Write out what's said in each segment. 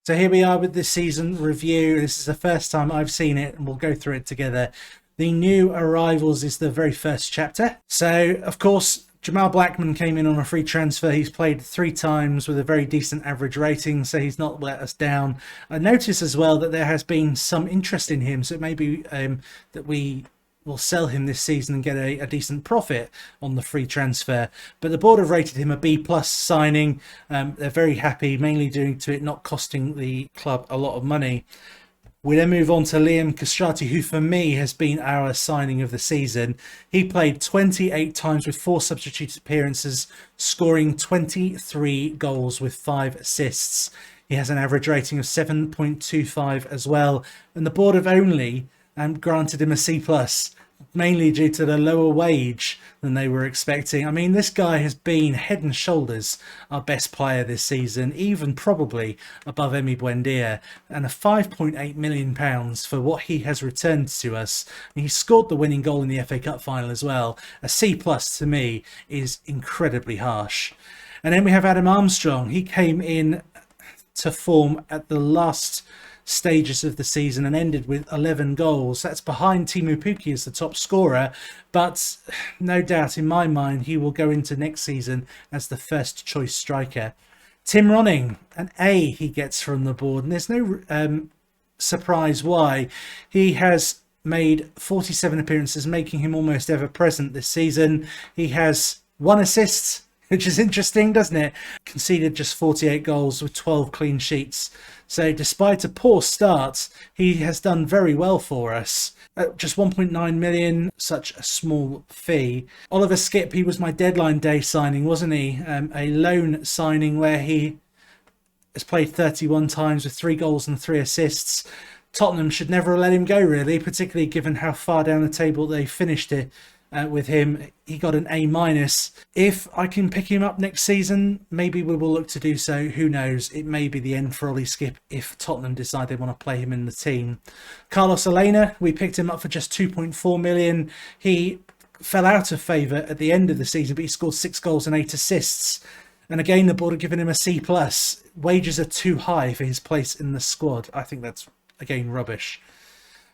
So here we are with this season review. This is the first time I've seen it, and we'll go through it together. The new arrivals is the very first chapter. So, of course, Jamal Blackman came in on a free transfer. He's played 3 times with a very decent average rating, so he's not let us down. I notice as well that there has been some interest in him, so it may be that we will sell him this season and get a decent profit on the free transfer. But the board have rated him a B+ signing. They're very happy, mainly due to it not costing the club a lot of money. We then move on to Liam Castrati, who for me has been our signing of the season. He played 28 times with 4 substitute appearances, scoring 23 goals with 5 assists. He has an average rating of 7.25 as well. And the board have only granted him a C+, mainly due to the lower wage than they were expecting. I mean, this guy has been head and shoulders our best player this season, even probably above Emi Buendia, and a £5.8 million for what he has returned to us. And he scored the winning goal in the FA Cup final as well. A C+ to me is incredibly harsh. And then we have Adam Armstrong. He came in to form at the last stages of the season and ended with 11 goals. That's behind Timu Puki as the top scorer, but no doubt in my mind he will go into next season as the first choice striker. Tim Ronning, an A he gets from the board, and there's no surprise why. He has made 47 appearances, making him almost ever present this season. He has 1 assist, which is interesting, doesn't it? Conceded just 48 goals with 12 clean sheets. So despite a poor start, he has done very well for us. Just 1.9 million, such a small fee. Oliver Skipp, he was my deadline day signing, wasn't he? A loan signing where he has played 31 times with 3 goals and 3 assists. Tottenham should never let him go, really, particularly given how far down the table they finished it. With him, he got an A-. If I can pick him up next season, maybe we will look to do so. Who knows? It may be the end for Ollie Skipp if Tottenham decide they want to play him in the team. Carlos Elena, we picked him up for just 2.4 million. He fell out of favour at the end of the season, but he scored 6 goals and 8 assists. And again, the board have given him a C+. Wages are too high for his place in the squad. I think that's, again, rubbish.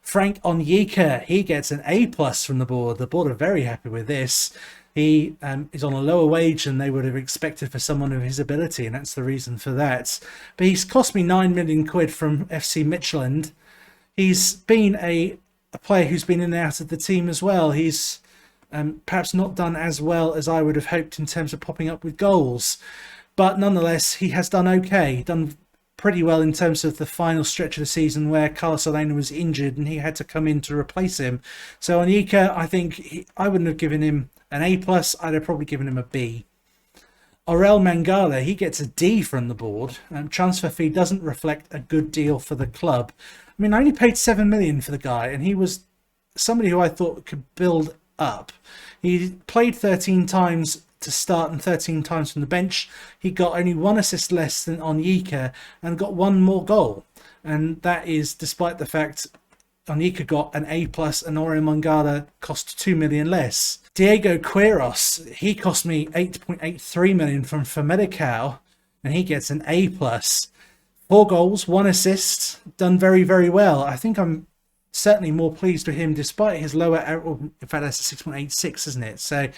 Frank Onyeka, he gets an A+ from the board. The board are very happy with this. He is on a lower wage than they would have expected for someone of his ability, and that's the reason for that. But he's cost me 9 million quid from FC Midtjylland. He's been a player who's been in and out of the team as well. He's perhaps not done as well as I would have hoped in terms of popping up with goals. But nonetheless, he has done okay, done pretty well in terms of the final stretch of the season where Carlos Elena was injured and he had to come in to replace him. So Onyeka, I think I wouldn't have given him an A+, I'd have probably given him a B. Aurel Mangala, he gets a D from the board. Transfer fee doesn't reflect a good deal for the club. I mean, I only paid 7 million for the guy, and he was somebody who I thought could build up. He played 13 times to start and 13 times from the bench. He got only 1 assist less than Onyeka and got 1 more goal. And that is despite the fact Onyeka got an A+ and Aurel Mangala cost 2 million less. Diego Quiros, he cost me 8.83 million from Famalicão, and he gets an A+. 4 goals, 1 assist, done very, very well. I think I'm certainly more pleased with him despite his lower, in fact that's a 6.86, isn't it? So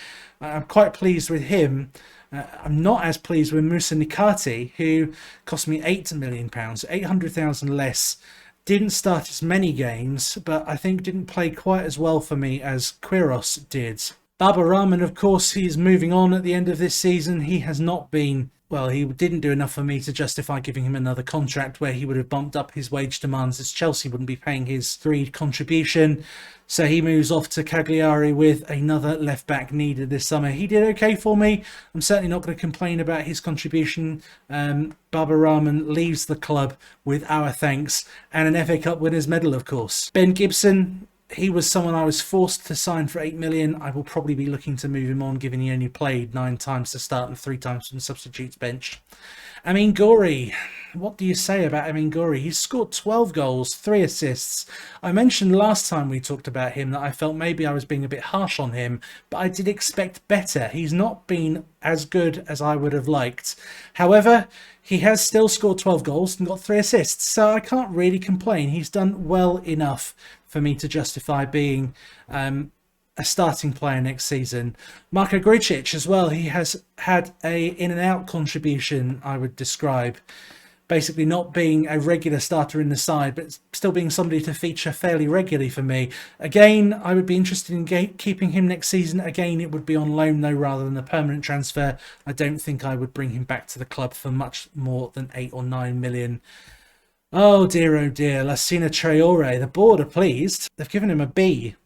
I'm quite pleased with him. I'm not as pleased with Musa Nikati, who cost me £8 million, 800,000 less. Didn't start as many games, but I think didn't play quite as well for me as Quiros did. Baba Rahman, of course, he's moving on at the end of this season. He has not been, well, he didn't do enough for me to justify giving him another contract where he would have bumped up his wage demands as Chelsea wouldn't be paying his 3 contribution. So he moves off to Cagliari with another left back needed this summer. He did okay for me. I'm certainly not going to complain about his contribution. Baba Rahman leaves the club with our thanks and an FA Cup winners medal, of course. Ben Gibson, he was someone I was forced to sign for 8 million. I will probably be looking to move him on, given he only played 9 times to start and 3 times from the substitutes bench. I mean, Gorey, what do you say about Emin Guri? He's scored 12 goals, 3 assists. I mentioned last time we talked about him that I felt maybe I was being a bit harsh on him, but I did expect better. He's not been as good as I would have liked. However, he has still scored 12 goals and got 3 assists, so I can't really complain. He's done well enough for me to justify being a starting player next season. Marko Grujic as well, he has had a in and out contribution, I would describe. Basically not being a regular starter in the side, but still being somebody to feature fairly regularly for me. Again, I would be interested in keeping him next season. Again, it would be on loan though, rather than a permanent transfer. I don't think I would bring him back to the club for much more than 8 or 9 million. Oh dear, Lassina Traore. The board are pleased. They've given him a B.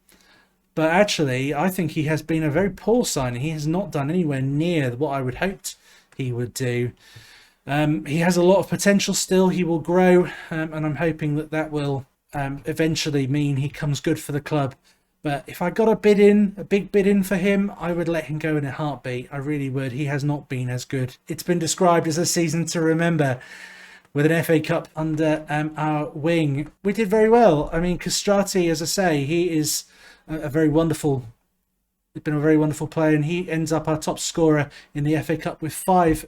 But actually, I think he has been a very poor signing. He has not done anywhere near what I would hoped he would do. He has a lot of potential still. He will grow, and I'm hoping that that will eventually mean he comes good for the club. But if I got a big bid in for him, I would let him go in a heartbeat. I really would. He has not been as good. It's been described as a season to remember. With an FA Cup under our wing, we did very well. I mean, Castrati, as I say, he is a very wonderful. He's been a very wonderful player, and he ends up our top scorer in the FA Cup with 5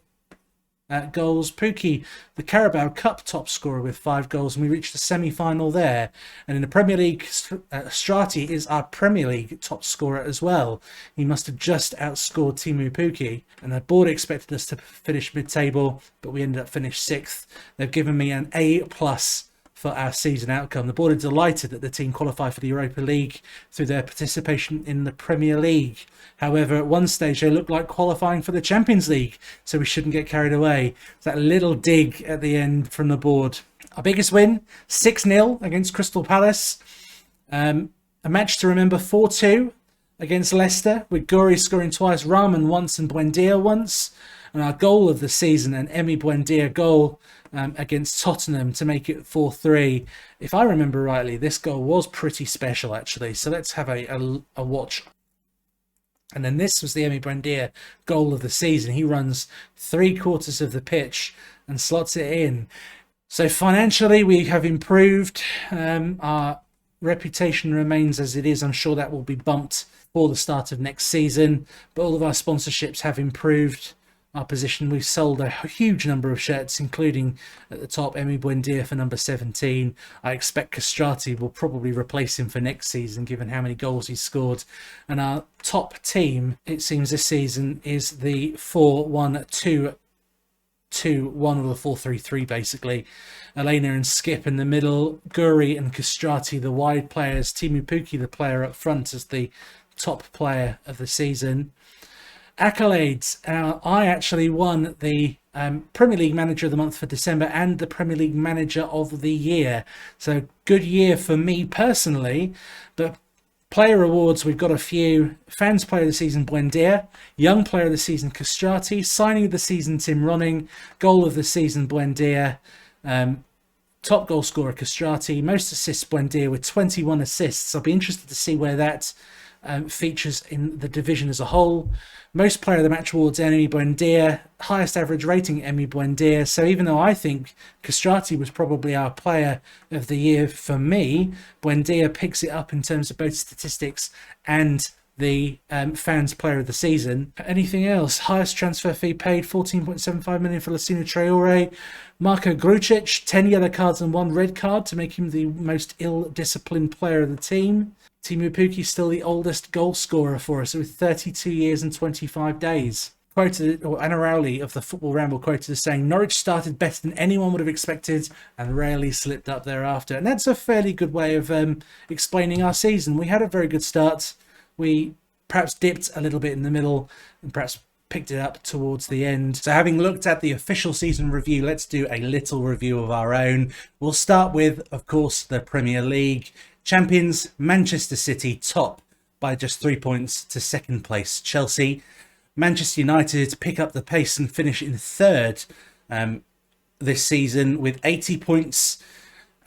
goals. Pukki, the Carabao Cup top scorer with 5 goals, and we reached the semi-final there. And in the Premier League, Strati is our Premier League top scorer as well. He must have just outscored Teemu Pukki, and the board expected us to finish mid-table, but we ended up finished 6th. They've given me an A+ for our season outcome. The board are delighted that the team qualified for the Europa League through their participation in the Premier League. However, at one stage they looked like qualifying for the Champions League, so we shouldn't get carried away. That little dig at the end from the board. Our biggest win, 6-0 against Crystal Palace. A match to remember, 4-2 against Leicester, with Guri scoring twice, Rahman once and Buendia once. And our goal of the season, an Emi Buendia goal against Tottenham to make it 4-3. If I remember rightly, this goal was pretty special actually. So let's have a watch. And then this was the Emi Buendia goal of the season. He runs 3/4 of the pitch and slots it in. So financially we have improved. Our reputation remains as it is. I'm sure that will be bumped for the start of next season. But all of our sponsorships have improved our position. We've sold a huge number of shirts, including at the top Emi Buendia for number 17. I expect Castrati will probably replace him for next season, given how many goals he's scored. And our top team, it seems this season, is the 4-1-2-1 or the 4-3-3 basically. Elena and Skip in the middle, Guri and Castrati the wide players, Teemu Pukki the player up front as the top player of the season. Accolades. I actually won the Premier League Manager of the Month for December and the Premier League Manager of the Year. So good year for me personally. But player awards, we've got a few. Fans Player of the Season, Buendia. Young Player of the Season, Castrati. Signing of the Season, Tim Ronning. Goal of the Season, Buendia. Top goal scorer, Castrati. Most assists, Buendia with 21 assists. I'll be interested to see where that features in the division as a whole. Most player of the match awards, Emi Buendia. Highest average rating, Emi Buendia. So even though I think Castrati was probably our player of the year for me, Buendia picks it up in terms of both statistics and the fans player of the season. Anything else? Highest transfer fee paid, 14.75 million for Lassina Traore. Marko Grujic, 10 yellow cards and 1 red card to make him the most ill-disciplined player of the team. Teemu Pukki still the oldest goal scorer for us with 32 years and 25 days. Quoted, or Anna Rowley of the Football Ramble quoted as saying, Norwich started better than anyone would have expected and rarely slipped up thereafter. And that's a fairly good way of explaining our season. We had a very good start. We perhaps dipped a little bit in the middle and perhaps picked it up towards the end. So having looked at the official season review, let's do a little review of our own. We'll start with, of course, the Premier League. Champions Manchester City, top by just 3 points to second place Chelsea. Manchester United pick up the pace and finish in third this season with 80 points.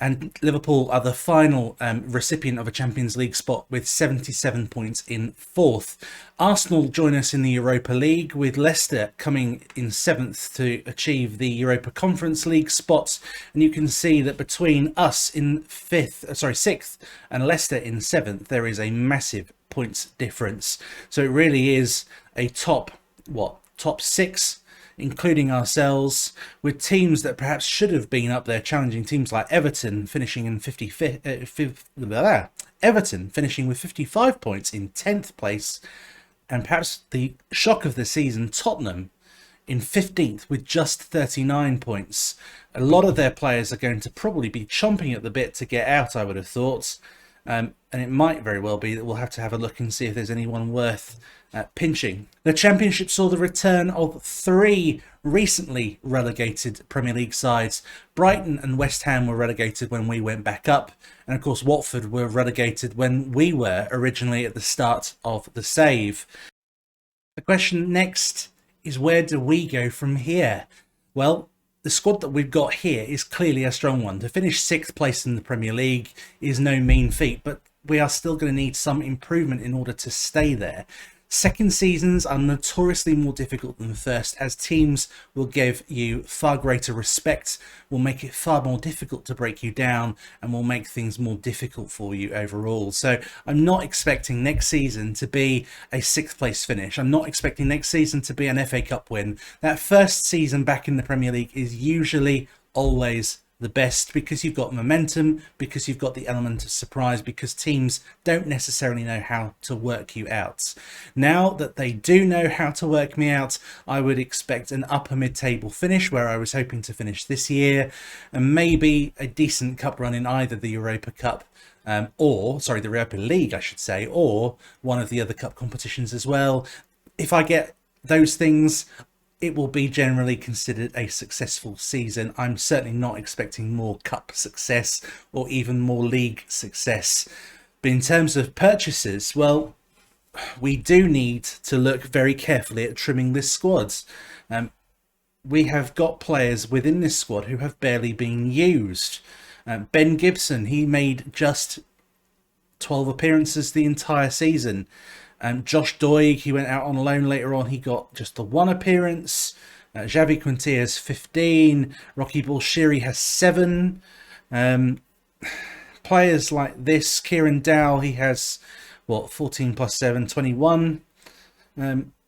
And Liverpool are the final recipient of a Champions League spot with 77 points in 4th. Arsenal join us in the Europa League, with Leicester coming in 7th to achieve the Europa Conference League spots. And you can see that between us in 6th and Leicester in 7th, there is a massive points difference. So it really is a top 6, including ourselves, with teams that perhaps should have been up there challenging teams like Everton, finishing in 55th, Everton finishing with 55 points in 10th place, and perhaps the shock of the season, Tottenham in 15th with just 39 points. A lot of their players are going to probably be chomping at the bit to get out, I would have thought. And it might very well be that we'll have to have a look and see if there's anyone worth pinching. The Championship saw the return of 3 recently relegated Premier League sides. Brighton and West Ham were relegated when we went back up, and of course Watford were relegated when we were originally at the start of the save. The question next is, where do we go from here? Well, the squad that we've got here is clearly a strong one. To finish 6th place in the Premier League is no mean feat, but we are still going to need some improvement in order to stay there. Second seasons are notoriously more difficult than the first, as teams will give you far greater respect, will make it far more difficult to break you down, and will make things more difficult for you overall. So I'm not expecting next season to be a 6th place finish. I'm not expecting next season to be an FA Cup win. That first season back in the Premier League is usually always the best, because you've got momentum, because you've got the element of surprise, because teams don't necessarily know how to work you out. Now that they do know how to work me out, I would expect an upper mid-table finish, where I was hoping to finish this year, and maybe a decent cup run in either the Europa Cup the Europa League, I should say, or one of the other cup competitions as well. If I get those things, it will be generally considered a successful season. I'm certainly not expecting more cup success or even more league success. But in terms of purchases, well, we do need to look very carefully at trimming this squad. We have got players within this squad who have barely been used. Ben Gibson, he made just 12 appearances the entire season. Josh Doig, he went out on loan later on. He got just the 1 appearance. Xavi Quinteras 15. Rocky Bullshiri has 7. Players like this, Kieran Dow, he has 14 plus 7, 21.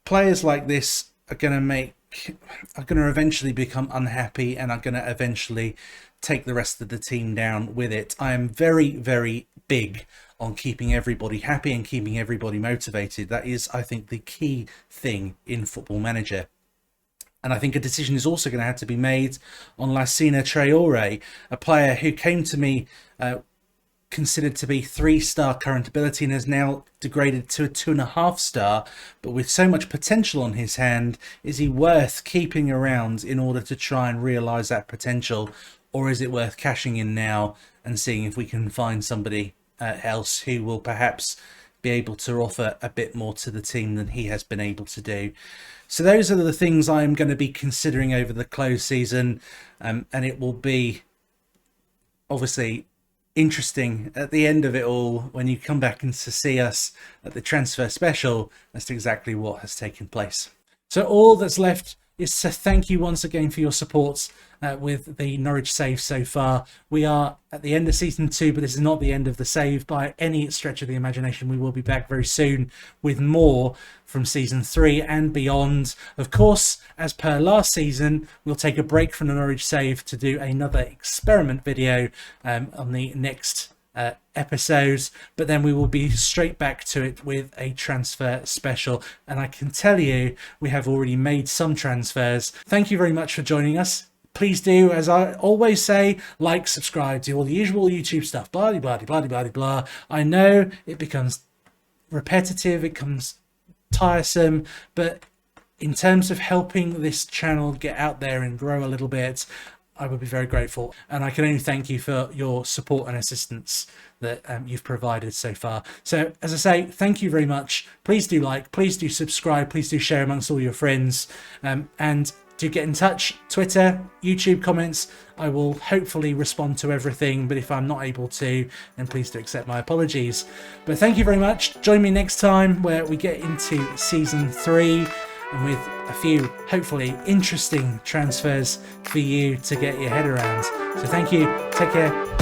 Players like this are going to eventually become unhappy, and are going to eventually take the rest of the team down with it. I am very, very big on keeping everybody happy and keeping everybody motivated. That is, I think, the key thing in Football Manager. And I think a decision is also going to have to be made on Lassina Traore, a player who came to me considered to be 3-star current ability and has now degraded to a 2.5-star. But with so much potential on his hand, is he worth keeping around in order to try and realise that potential? Or is it worth cashing in now and seeing if we can find somebody else who will perhaps be able to offer a bit more to the team than he has been able to do? So those are the things I'm going to be considering over the close season, and it will be obviously interesting at the end of it all when you come back and to see us at the transfer special as to exactly what has taken place. So all that's left is to thank you once again for your support with the Norwich save so far. We are at the end of season 2, but this is not the end of the save by any stretch of the imagination. We will be back very soon with more from season 3 and beyond. Of course, as per last season, we'll take a break from the Norwich save to do another experiment video on the next episodes, but then we will be straight back to it with a transfer special. And I can tell you, we have already made some transfers. Thank you very much for joining us. Please do, as I always say, like, subscribe, do all the usual YouTube stuff, blah, blah, blah, blah, blah, blah. I know it becomes repetitive, it becomes tiresome, but in terms of helping this channel get out there and grow a little bit, I would be very grateful, and I can only thank you for your support and assistance that you've provided so far. So as I say, thank you very much. Please do like, please do subscribe, please do share amongst all your friends, and do get in touch. Twitter, YouTube comments, I will hopefully respond to everything, but if I'm not able to, then please do accept my apologies. But thank you very much. Join me next time where we get into season 3 and with a few hopefully interesting transfers for you to get your head around. So thank you, take care.